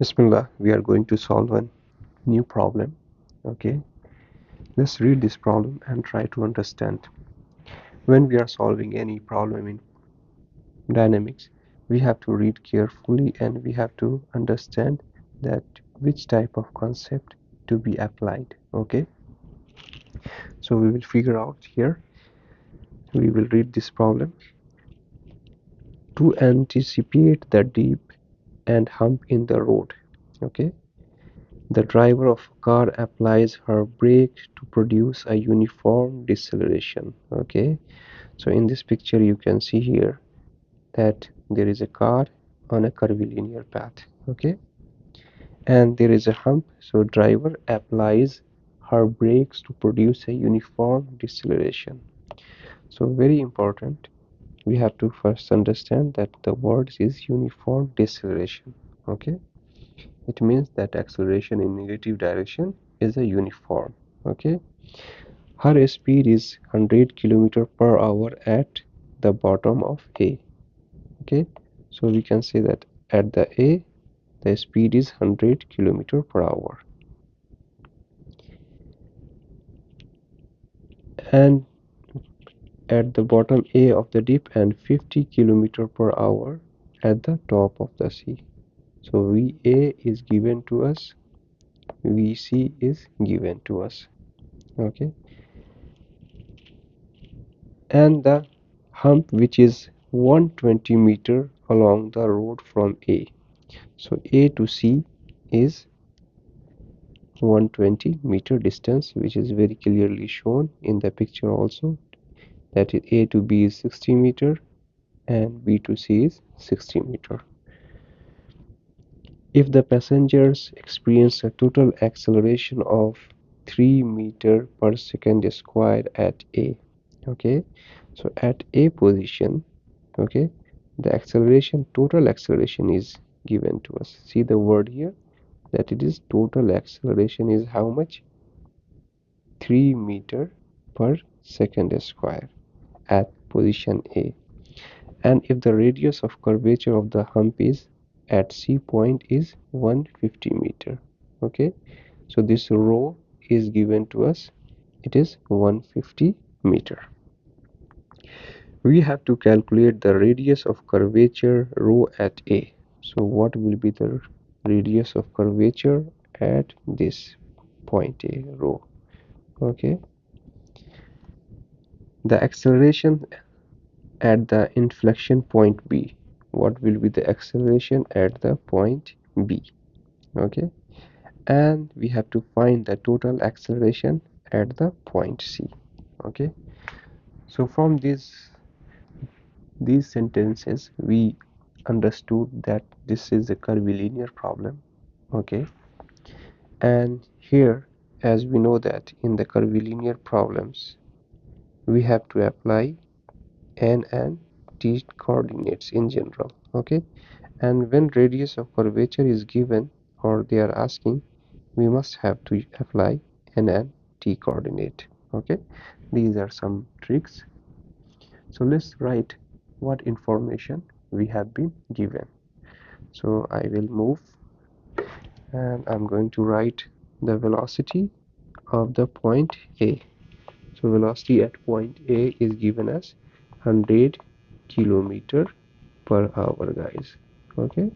Bismillah, we are going to solve a new problem. Okay, let's read this problem and try to understand. When we are solving any problem in dynamics, we have to read carefully and we have to understand that which type of concept to be applied. Okay, so we will figure out here. We will read this problem. To anticipate the dip and hump in the road. Okay, the driver of a car applies her brake to produce a uniform deceleration. Okay, so in this picture you can see here that there is a car on a curvilinear path. Okay, and there is a hump, so driver applies her brakes to produce a uniform deceleration. So very important, we have to first understand that the word is uniform deceleration. Okay, it means that acceleration in negative direction is a uniform. Okay, her speed is 100 km per hour at the bottom of A. Okay, so we can say that at the A the speed is 100 km per hour, and at the bottom A of the dip, and 50 km per hour at the top of the C. So VA is given to us, VC is given to us. Okay, and the hump which is 120 meter along the road from A. So A to C is 120-meter distance, which is very clearly shown in the picture also, that is A to B is 60 meter and B to C is 60 meter. If the passengers experience a total acceleration of 3 meter per second squared at A, okay, so at A position, okay, the acceleration, total acceleration is given to us. See the word here, that it is total acceleration is how much? 3 meter per second square at position A. And if the radius of curvature of the hump is at C point is 150 meter. Okay, so this rho is given to us, it is 150 meter. We have to calculate the radius of curvature rho at A. So what will be the radius of curvature at this point A, rho? Okay, the acceleration at the inflection point B. What will be the acceleration at the point B? Okay, and we have to find the total acceleration at the point C. Okay, so from these sentences we understood that this is a curvilinear problem. Okay, and here, as we know that in the curvilinear problems we have to apply n and t coordinates in general. Okay, and when radius of curvature is given or they are asking, we must have to apply n and t coordinate. Okay, these are some tricks. So let's write what information we have been given. So I will move and I'm going to write the velocity of the point A. So velocity at point A is given as 100 kilometer per hour, guys. Okay,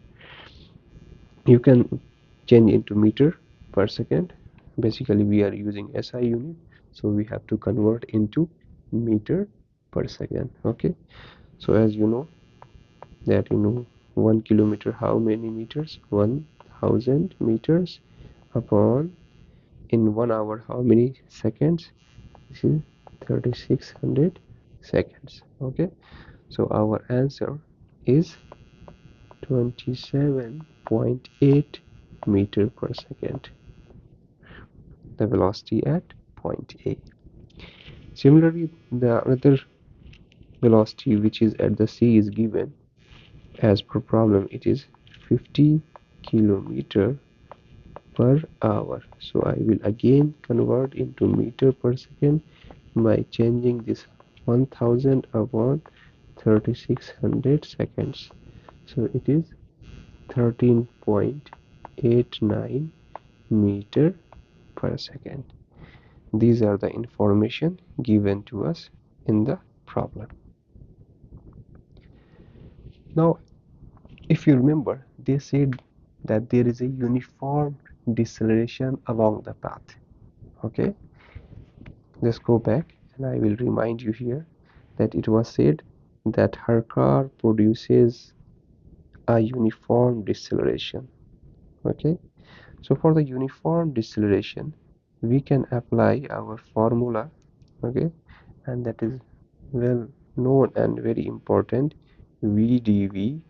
you can change into meter per second. Basically we are using SI unit, so we have to convert into meter per second. Okay, so as you know that 1 kilometer how many meters? 1000 meters upon, in 1 hour how many seconds? This is 3600 seconds. Okay, so our answer is 27.8 meter per second, the velocity at point A. Similarly, the other velocity which is at the C is given as per problem, it is 50 kilometer per hour. So I will again convert into meter per second by changing this 1000 upon 3600 seconds. So it is 13.8 0.89 meter per second. These are the information given to us in the problem. Now, if you remember, they said that there is a uniform deceleration along the path. Okay, let's go back and I will remind you here that it was said that her car produces a uniform deceleration. Okay, so for the uniform deceleration, we can apply our formula. Okay, and that is well known and very important. VdV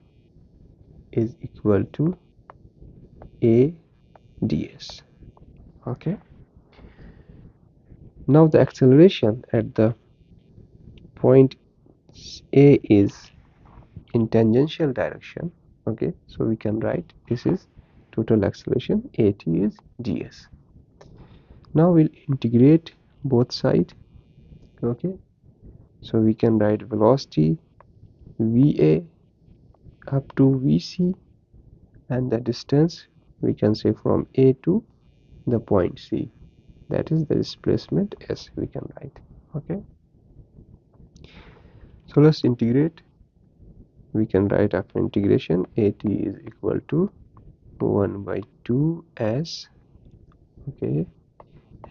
is equal to AdS. Okay, now the acceleration at the point A is in tangential direction. Okay, so we can write this is total acceleration, At is ds. Now we'll integrate both sides. Okay, so we can write velocity Va up to Vc, and the distance we can say from A to the point C, that is the displacement S we can write. Okay, so let's integrate. We can write after integration At is equal to 1 by 2 S. Okay,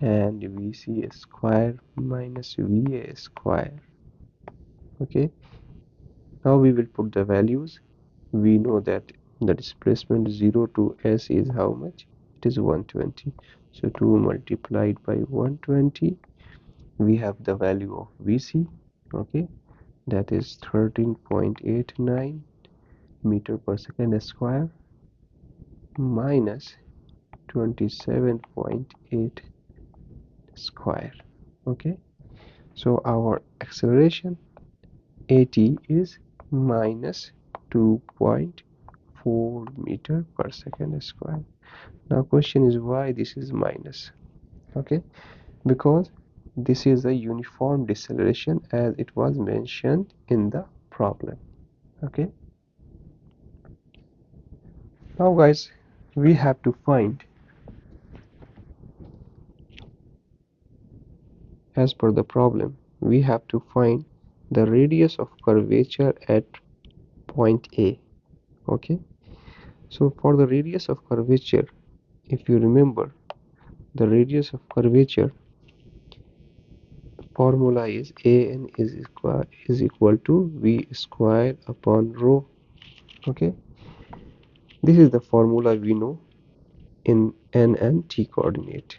and Vc square minus Va square. Okay, now we will put the values. We know that the displacement 0 to S is how much? It is 120. So 2 multiplied by 120, we have the value of Vc. Okay, that is 13.89 meter per second square minus 27.8 square. Okay, so our acceleration At is minus 2.4 meter per second square. Now question is why this is minus. Okay, because this is a uniform deceleration as it was mentioned in the problem. Okay, now guys, we have to find, as per the problem, we have to find the radius of curvature at point A. Okay, so for the radius of curvature, if you remember, the radius of curvature formula is an is equal to v square upon rho. Okay, this is the formula we know in n and t coordinate,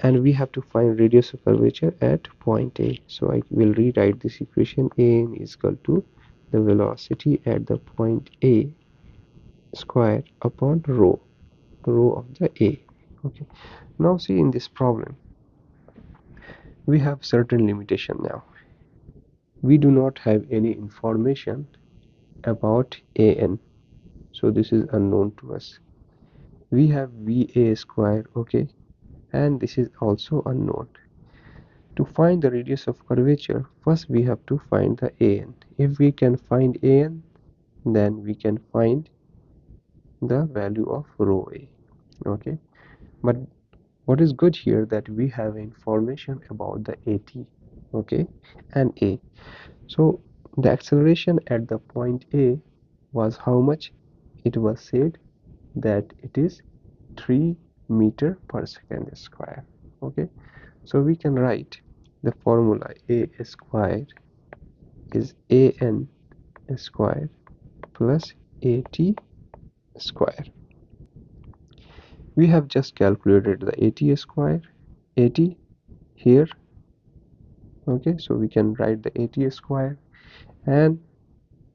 and we have to find radius of curvature at point A. So I will rewrite this equation. An is equal to the velocity at the point A square upon rho of the A. Okay, now see in this problem we have certain limitation. Now we do not have any information about an, so this is unknown to us. We have va square. Okay, and this is also unknown. To find the radius of curvature, first we have to find the an. If we can find an, then we can find the value of rho a. Okay, but what is good here that we have information about the at. Okay, and a. So the acceleration at the point A was how much? It was said that it is 3 meter per second square. Okay, so we can write the formula A square is an square plus at square. We have just calculated the at square, at here. Okay, so we can write the at square, and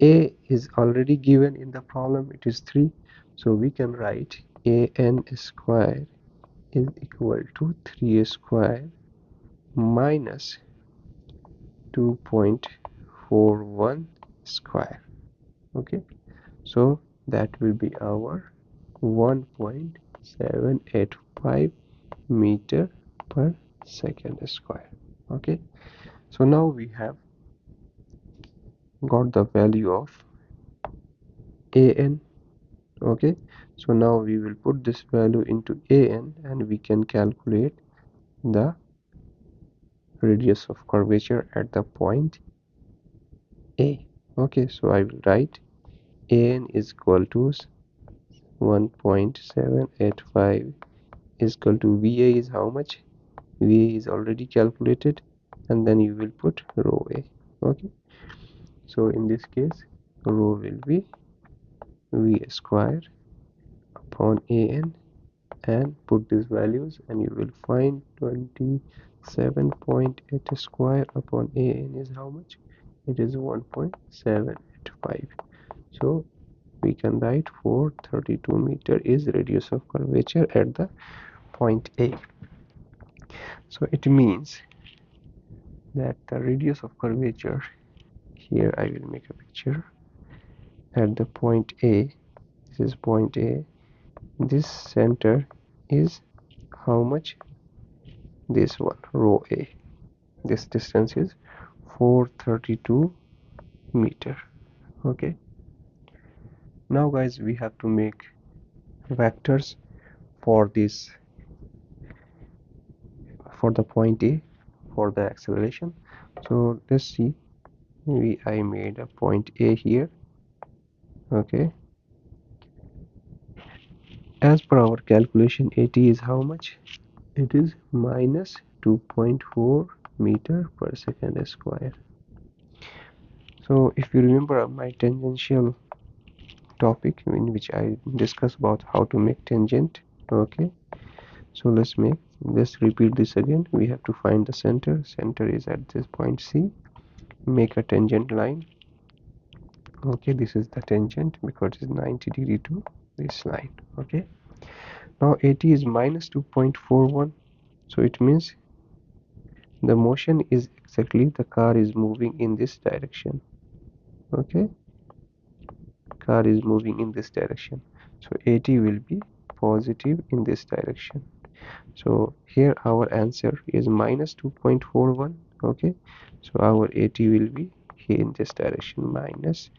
a is already given in the problem, it is 3, so we can write an square is equal to 3 square minus 2.41 square. Okay, so that will be our 1.785 meter per second square. Okay, so now we have got the value of an. Okay, so now we will put this value into an and we can calculate the radius of curvature at the point A. Okay, so I will write an is equal to 1.785 is equal to VA is how much? VA is already calculated, and then you will put rho A. Okay, so in this case rho will be V square upon an, and put these values and you will find 27.8 square upon an is how much? It is 1.785. So we can write 432 meter is radius of curvature at the point A. So it means that the radius of curvature, here I will make a picture at the point A. This is point A. This center is how much? This one, rho A. This distance is 432 meter. Okay, now guys we have to make vectors for this, for the point A, for the acceleration. So let's see, I made a point A here. Okay, as per our calculation, AT is how much? It is minus 2.4 meter per second square. So if you remember my tangential topic in which I discussed about how to make tangent. Okay, so let's repeat this again. We have to find the center is at this point C. Make a tangent line. Okay, this is the tangent because it's 90 degree to this line. Okay, now AT is minus 2.41, so it means the motion is exactly, the car is moving in this direction. Okay, car is moving in this direction, so AT will be positive in this direction. So here our answer is minus 2.41. Okay, so our AT will be here in this direction, minus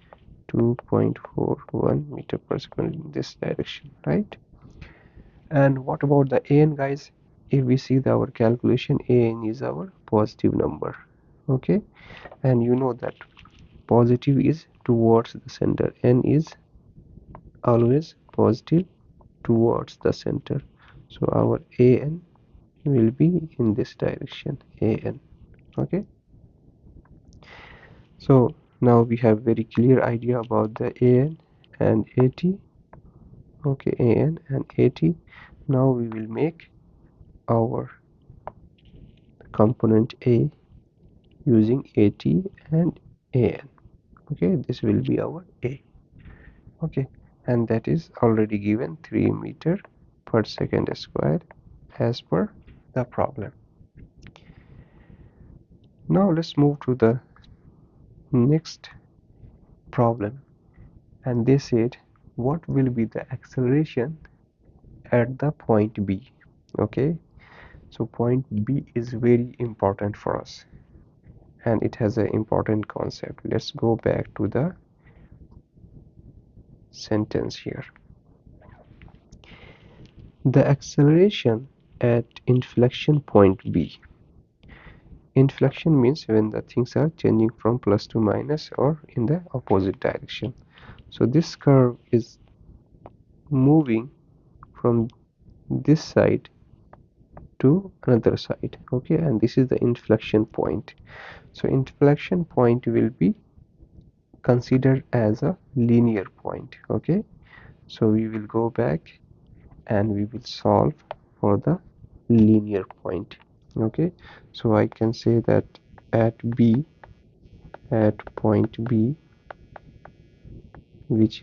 2.41 meter per second in this direction, right? And what about the an, guys? If we see our calculation, an is our positive number. Okay, and you know that positive is towards the center, n is always positive towards the center, so our an will be in this direction, an. Okay, so now we have very clear idea about the an and at. Okay, an and at. Now we will make our component A using at and an. Okay, this will be our A. Okay, and that is already given 3 meter per second square as per the problem. Now let's move to the next problem, and they said what will be the acceleration at the point B. Okay, so point B is very important for us and it has an important concept. Let's go back to the sentence here. The acceleration at inflection point B. Inflection means when the things are changing from plus to minus or in the opposite direction. So this curve is moving from this side to another side. Okay, and this is the inflection point. So inflection point will be considered as a linear point. Okay, so we will go back and we will solve for the linear point. Okay, so I can say that at B, at point B, which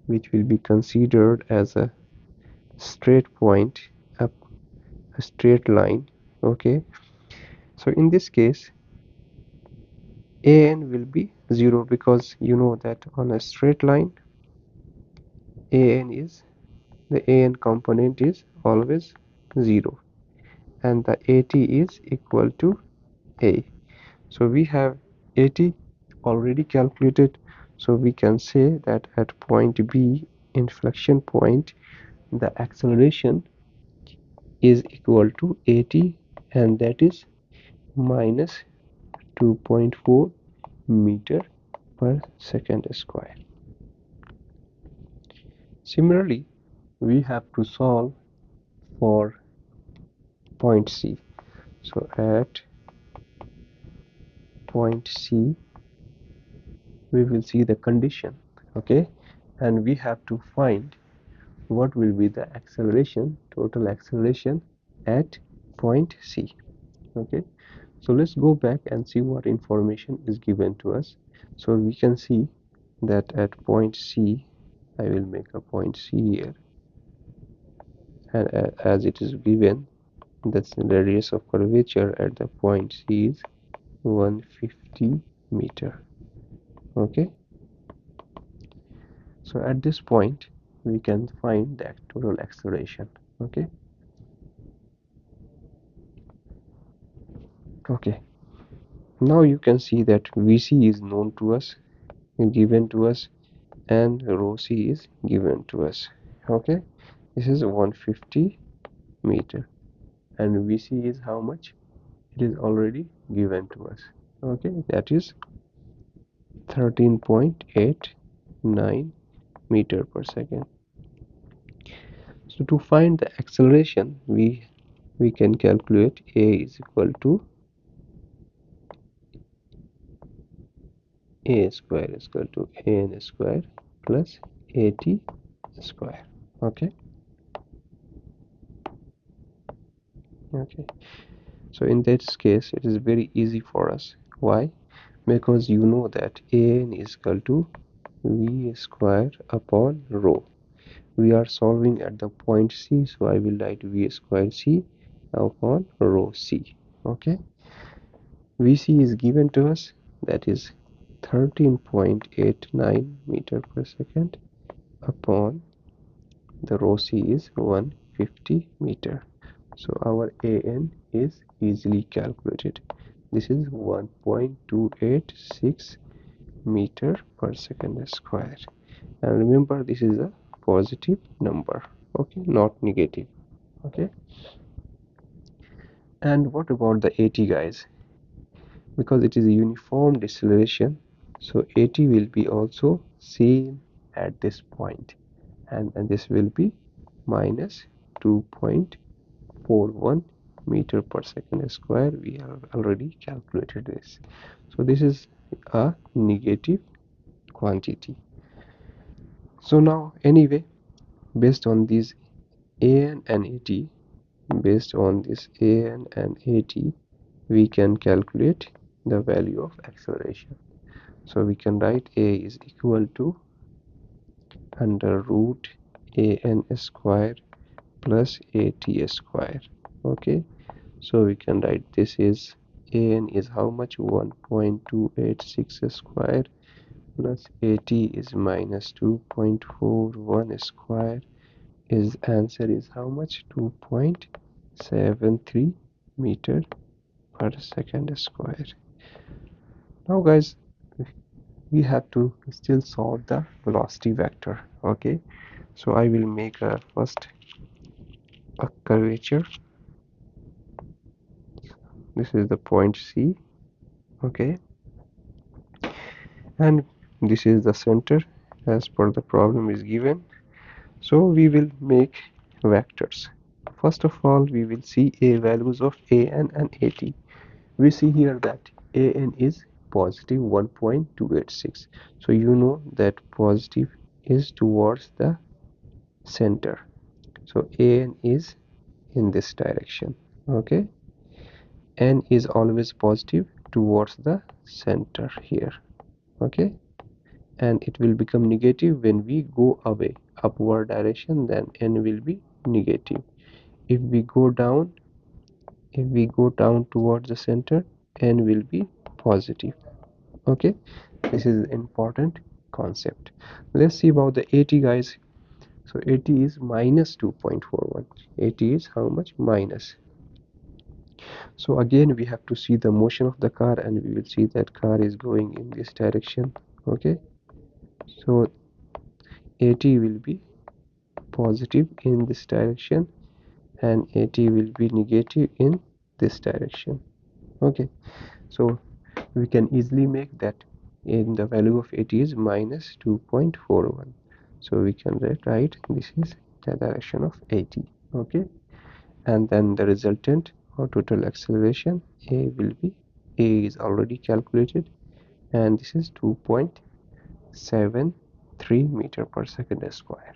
will be considered as a straight point, a, a straight line. Okay, so in this case an will be 0 because you know that on a straight line an is, the an component is always 0 and the at is equal to a. So we have at already calculated, so we can say that at point B inflection point, the acceleration is equal to 80, and that is minus 2.4 meter per second square. Similarly, we have to solve for point C. So at point C, we will see the condition, okay, and we have to find what will be the acceleration, total acceleration at point C, okay. So let's go back and see what information is given to us. So we can see that at point C, I will make a point C here, and as it is given, that's the radius of curvature at the point C is 150 meter, okay. So at this point we can find the total acceleration, okay. Okay, now you can see that Vc is known to us, given to us, and rho c is given to us, okay. This is 150 meter, and Vc is how much? It is already given to us, okay, that is 13.89 meter per second. So to find the acceleration, we can calculate a is equal to a square is equal to an square plus at square, okay. Okay, so in this case it is very easy for us. Why? Because you know that an is equal to v square upon rho. We are solving at the point C, so I will write v square c upon rho c, okay. Vc is given to us, that is 13.89 meter per second upon the rho c is 150 meter. So our an is easily calculated. This is 1.286 meter per second square. And remember, this is a positive number, okay, not negative, okay. And what about the at, guys? Because it is a uniform deceleration, so at will be also same at this point, and this will be minus 2.41 meter per second square. We have already calculated this, so this is a negative quantity. So now anyway, based on these an and at, based on this an and at, we can calculate the value of acceleration. So we can write a is equal to under root an square plus at square, okay. So we can write this is an is how much? 1.286 square plus at is minus 2.41 square. His answer is how much? 2.73 meter per second square. Now guys, we have to still solve the velocity vector, okay. So I will make a first a curvature. This is the point C, okay, and this is the center as per the problem is given. So we will make vectors. First of all, we will see a values of an and at. We see here that an is positive 1.286, so you know that positive is towards the center, so an is in this direction, okay. N is always positive towards the center here, okay, and it will become negative when we go away upward direction, then n will be negative. If we go down, towards the center, n will be positive, okay. This is important concept. Let's see about the at, guys. So at is minus 2.41. At is how much? Minus. So again we have to see the motion of the car, and we will see that car is going in this direction, okay. So AT will be positive in this direction and AT will be negative in this direction. Okay, so we can easily make that in the value of AT is minus 2.41. So we can write this is the direction of AT. Okay, and then the resultant or total acceleration A will be, A is already calculated, and this is 2.73 meter per second square.